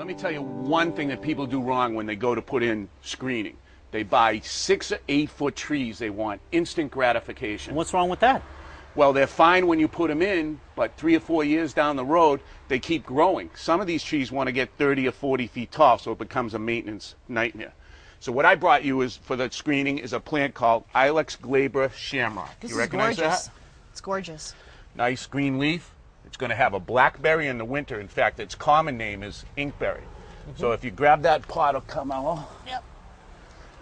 Let me tell you one thing that people do wrong when they go to put in screening. They buy 6 or 8 foot trees. They want instant gratification. What's wrong with that? Well, they're fine when you put them in, but 3 or 4 years down the road, they keep growing. Some of these trees want to get 30 or 40 feet tall, so it becomes a maintenance nightmare. So what I brought you is for the screening is a plant called Ilex glabra shamrock. This You is recognize gorgeous. that? It's gorgeous. Nice green leaf. It's going to have a blackberry in the winter. In fact, its common name is inkberry. So if you grab that pot of Carmelo, Yep.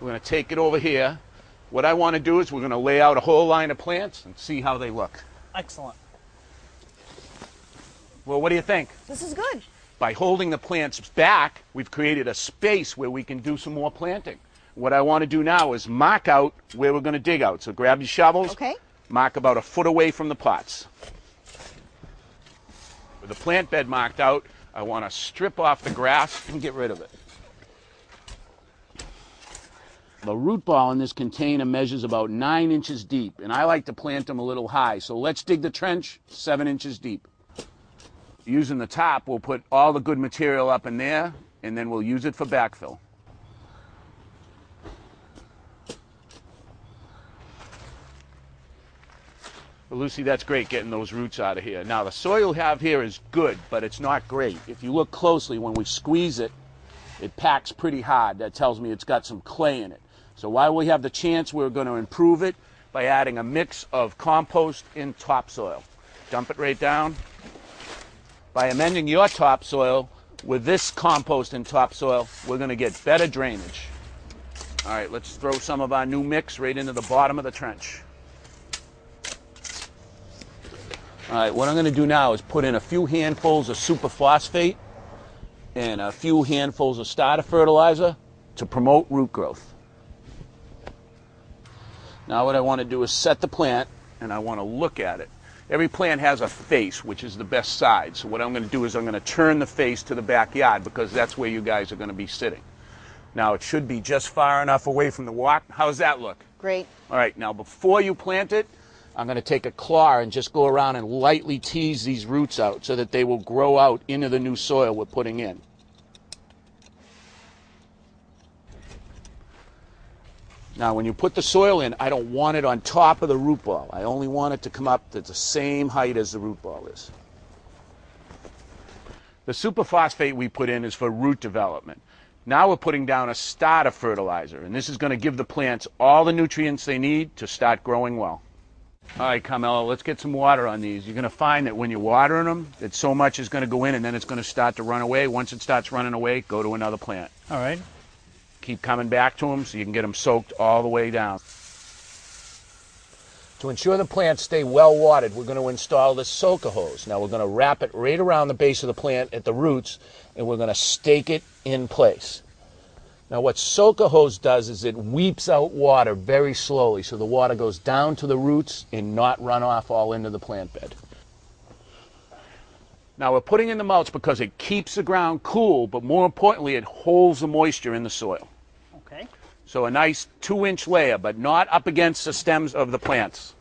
we're going to take it over here. What I want to do is we're going to lay out a whole line of plants and see how they look. Excellent. Well, what do you think? This is good. By holding the plants back, we've created a space where we can do some more planting. What I want to do now is mark out where we're going to dig out. So grab your shovels. Okay. Mark about a foot away from the pots. With the plant bed marked out, I want to strip off the grass and get rid of it. The root ball in this container measures about 9 inches deep, and I like to plant them a little high. So let's dig the trench 7 inches deep. Using the top, we'll put all the good material up in there, and then we'll use it for backfill. Well, Lucy, that's great getting those roots out of here. Now, the soil you have here is good, but it's not great. If you look closely, when we squeeze it, it packs pretty hard. That tells me it's got some clay in it. So while we have the chance, we're going to improve it by adding a mix of compost and topsoil. Dump it right down. By amending your topsoil with this compost and topsoil, we're going to get better drainage. All right, let's throw some of our new mix right into the bottom of the trench. All right, what I'm going to do now is put in a few handfuls of superphosphate and a few handfuls of starter fertilizer to promote root growth. Now what I want to do is set the plant, and I want to look at it. Every plant has a face, which is the best side. So what I'm going to do is I'm going to turn the face to the backyard because that's where you guys are going to be sitting. Now it should be just far enough away from the walk. How's that look? Great. All right, now before you plant it, I'm going to take a claw and just go around and lightly tease these roots out so that they will grow out into the new soil we're putting in. Now, when you put the soil in, I don't want it on top of the root ball. I only want it to come up to the same height as the root ball is. The superphosphate we put in is for root development. Now we're putting down a starter fertilizer, and this is going to give the plants all the nutrients they need to start growing well. All right, Carmelo, let's get some water on these. You're going to find that when you're watering them, that so much is going to go in, and then it's going to start to run away. Once it starts running away, go to another plant. All right. Keep coming back to them so you can get them soaked all the way down. To ensure the plants stay well watered, we're going to install this soaker hose. Now we're going to wrap it right around the base of the plant at the roots, and we're going to stake it in place. Now what soaker hose does is it weeps out water very slowly so the water goes down to the roots and not run off all into the plant bed. Now we're putting in the mulch because it keeps the ground cool, but more importantly it holds the moisture in the soil. Okay. So a nice 2-inch layer, but not up against the stems of the plants.